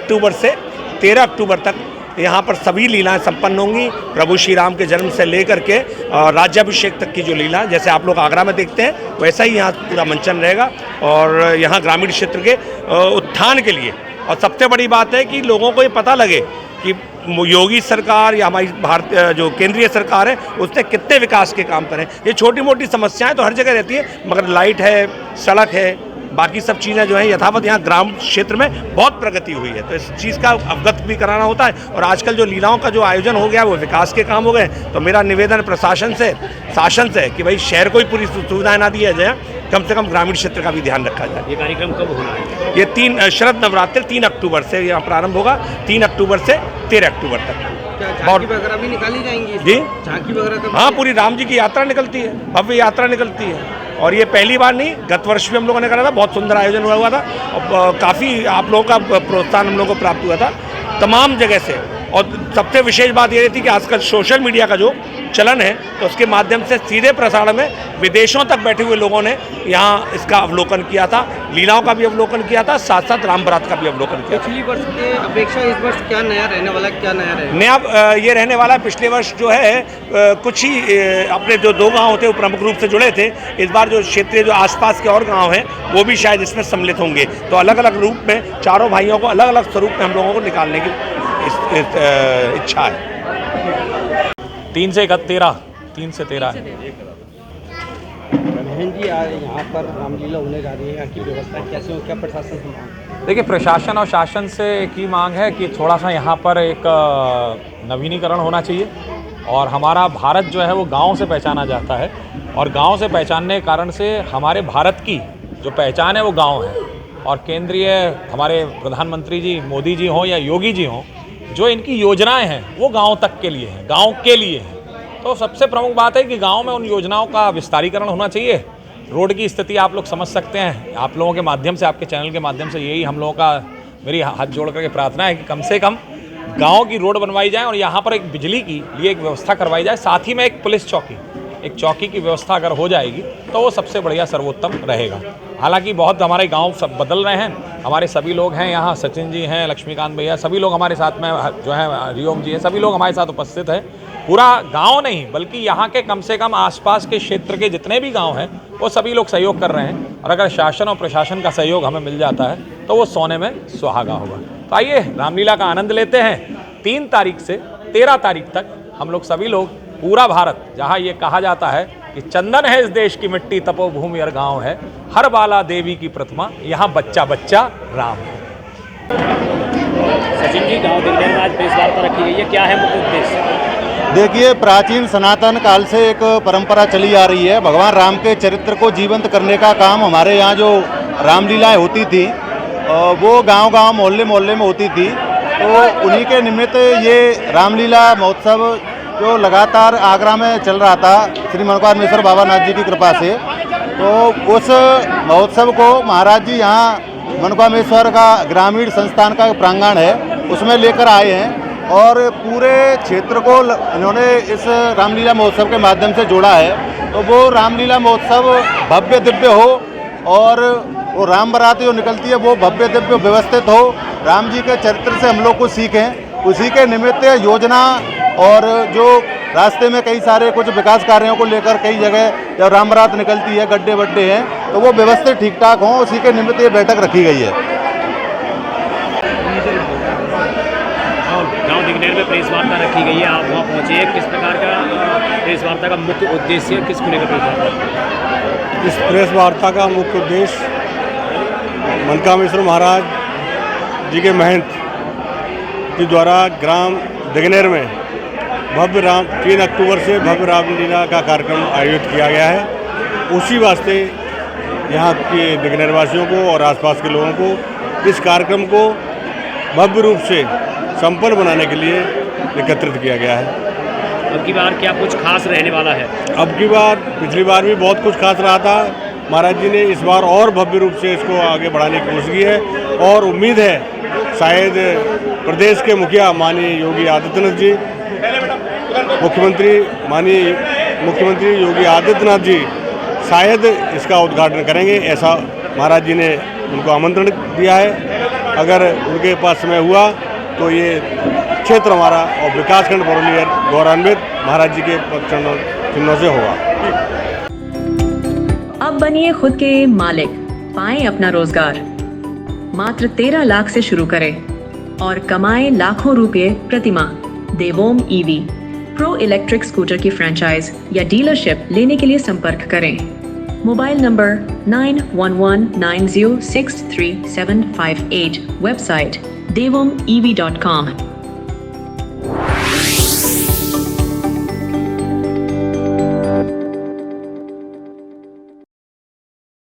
अक्टूबर से 13 अक्टूबर तक यहाँ पर सभी लीलाएं संपन्न होंगी। प्रभु श्री राम के जन्म से लेकर के राज्याभिषेक तक की जो लीला, जैसे आप लोग आगरा में देखते हैं वैसा ही यहाँ पूरा मंचन रहेगा। और यहाँ ग्रामीण क्षेत्र के उत्थान के लिए, और सबसे बड़ी बात है कि लोगों को ये पता लगे कि योगी सरकार या हमारी भारत जो केंद्रीय सरकार है उसने कितने विकास के काम करें। ये छोटी मोटी समस्याएं तो हर जगह रहती है, मगर लाइट है, सड़क है, बाकी सब चीज़ें जो हैं यथावत यहाँ ग्राम क्षेत्र में बहुत प्रगति हुई है, तो इस चीज़ का अवगत भी कराना होता है। और आजकल जो लीलाओं का जो आयोजन हो गया वो विकास के काम हो गए। तो मेरा निवेदन प्रशासन से, शासन से कि भाई शहर को ही पूरी सुविधाएं ना दिया जाए, कम से कम ग्रामीण क्षेत्र का भी ध्यान रखा जाए। ये कार्यक्रम कब होना है? ये शरद नवरात्रि 3 अक्टूबर से यहाँ प्रारंभ होगा, 3 अक्टूबर से 13 अक्टूबर तक। झांकी वगैरह भी निकाली जाएंगी जी, झांकी वगैरह? हाँ, पूरी राम जी की यात्रा निकलती है, भव्य यात्रा निकलती है। और ये पहली बार नहीं, गत वर्ष भी हम लोगों ने करा था, बहुत सुंदर आयोजन हुआ था और काफ़ी आप लोगों का प्रोत्साहन हम लोगों को प्राप्त हुआ था तमाम जगह से। और सबसे विशेष बात ये थी कि आजकल सोशल मीडिया का जो चलन है, तो उसके माध्यम से सीधे प्रसारण में विदेशों तक बैठे हुए लोगों ने यहाँ इसका अवलोकन किया था, लीलाओं का भी अवलोकन किया था, साथ साथ राम बारात का भी अवलोकन किया। पिछली वर्ष के अपेक्षा इस वर्ष क्या नया रहने वाला, क्या नया रहेगा? नया ये रहने वाला, पिछले वर्ष जो है कुछ ही अपने जो 2 गांव थे वो प्रमुख रूप से जुड़े थे। इस बार जो क्षेत्रीय जो आसपास के और गांव हैं वो भी शायद इसमें सम्मिलित होंगे। तो अलग अलग रूप में चारों भाइयों को अलग अलग स्वरूप में हम लोगों को निकालने की इच्छा है। 3 से 13 है। बहन जी, यहाँ पर रामलीला होने जा रही है, यहाँ की व्यवस्था कैसे हो, क्या प्रशासन से मांग? देखिए, प्रशासन और शासन से एक ही मांग है कि थोड़ा सा यहाँ पर एक नवीनीकरण होना चाहिए। और हमारा भारत जो है वो गांव से पहचाना जाता है, और गांव से पहचानने के कारण से हमारे भारत की जो पहचान है वो गांव है। और केंद्रीय हमारे प्रधानमंत्री जी मोदी जी हों या योगी जी हों, जो इनकी योजनाएं हैं वो गांव तक के लिए हैं, गांव के लिए हैं। तो सबसे प्रमुख बात है कि गांव में उन योजनाओं का विस्तारीकरण होना चाहिए। रोड की स्थिति आप लोग समझ सकते हैं, आप लोगों के माध्यम से, आपके चैनल के माध्यम से यही हम लोगों का, मेरी हाथ जोड़ करके प्रार्थना है कि कम से कम गांव की रोड बनवाई जाए और यहाँ पर एक बिजली की लिए एक व्यवस्था करवाई जाए। साथ ही में एक पुलिस चौकी, एक चौकी की व्यवस्था अगर हो जाएगी तो वो सबसे बढ़िया सर्वोत्तम रहेगा। हालांकि बहुत हमारे गांव सब बदल रहे हैं, हमारे सभी लोग हैं यहाँ, सचिन जी हैं, लक्ष्मीकांत भैया, सभी लोग हमारे साथ में जो है, हरिओम जी हैं, सभी लोग हमारे साथ उपस्थित हैं। पूरा गांव नहीं बल्कि यहाँ के कम से कम आसपास के क्षेत्र के जितने भी गांव हैं वो सभी लोग सहयोग कर रहे हैं। और अगर शासन और प्रशासन का सहयोग हमें मिल जाता है तो वो सोने में सुहागा होगा। तो आइए रामलीला का आनंद लेते हैं। 3 तारीख से 13 तारीख तक हम लोग सभी लोग, पूरा भारत, जहाँ ये कहा जाता है कि चंदन है इस देश की मिट्टी, तपोभूमि और गाँव है, हर बाला देवी की प्रतिमा, यहाँ बच्चा बच्चा राम है। सचिन जी, गाँव दिग्विजय में आज प्रेस वार्ता रखी गई है, क्या है मुख्य उद्देश्य? देखिए, प्राचीन सनातन काल से एक परंपरा चली आ रही है। भगवान राम के चरित्र को जीवंत करने का काम हमारे यहाँ जो रामलीलाएं होती थी वो गांव-गांव, मोहल्ले-मोहल्ले में होती थी। तो उन्हीं के निमित्त ये रामलीला महोत्सव जो लगातार आगरा में चल रहा था श्री मनकामेश्वर बाबा नाथ जी की कृपा से, तो उस महोत्सव को महाराज जी यहाँ मनकामेश्वर का ग्रामीण संस्थान का प्रांगण है उसमें लेकर आए हैं। और पूरे क्षेत्र को इन्होंने इस रामलीला महोत्सव के माध्यम से जोड़ा है। तो वो रामलीला महोत्सव भव्य दिव्य हो और वो राम बारात जो निकलती है वो भव्य दिव्य व्यवस्थित हो, राम जी के चरित्र से हम लोग कुछ सीखें। उसी के निमित्त योजना और जो रास्ते में कई सारे कुछ विकास कार्यों को लेकर कई जगह जब राम बारात निकलती है, गड्ढे वड्ढे हैं, तो वो व्यवस्थित ठीक ठाक हों, उसी के निमित्त ये बैठक रखी गई है। गाँव दिग्विजय में प्रेस वार्ता रखी गई है, आप वहाँ पहुँचे हैं, किस प्रकार का प्रेस वार्ता का मुख्य उद्देश्य है, किसको लेकर प्रेस वार्ता? इस प्रेस वार्ता का मुख्य उद्देश्य मनकामेश्वर महाराज जी के महंत जी द्वारा ग्राम दिग्विजय में भव्य 3 अक्टूबर से भव्य रामलीला का कार्यक्रम आयोजित किया गया है। उसी वास्ते यहाँ के दिग्विजय वासियों को और आसपास के लोगों को इस कार्यक्रम को भव्य रूप से संपन्न बनाने के लिए एकत्रित किया गया है। अब की बार क्या कुछ खास रहने वाला है? अब की बार, पिछली बार भी बहुत कुछ खास रहा था। महाराज जी ने इस बार और भव्य रूप से इसको आगे बढ़ाने की कोशिश की है और उम्मीद है शायद प्रदेश के मुखिया माननीय योगी आदित्यनाथ जी, मुख्यमंत्री योगी आदित्यनाथ जी शायद इसका उद्घाटन करेंगे, ऐसा महाराज जी ने उनको आमंत्रण दिया है। अगर उनके पास समय हुआ तो ये क्षेत्र हमारा और विकासखंड बरौली गौरवान्वित महाराज जी के चिन्हों से होगा। अब बनिए खुद के मालिक, पाएं अपना रोजगार। मात्र 13 लाख से शुरू करें और कमाएं लाखों रुपए प्रति माह। देवोम ईवी प्रो इलेक्ट्रिक स्कूटर की फ्रेंचाइज या डीलरशिप लेने के लिए संपर्क करें। Mobile number 9119063758, website devomev.com।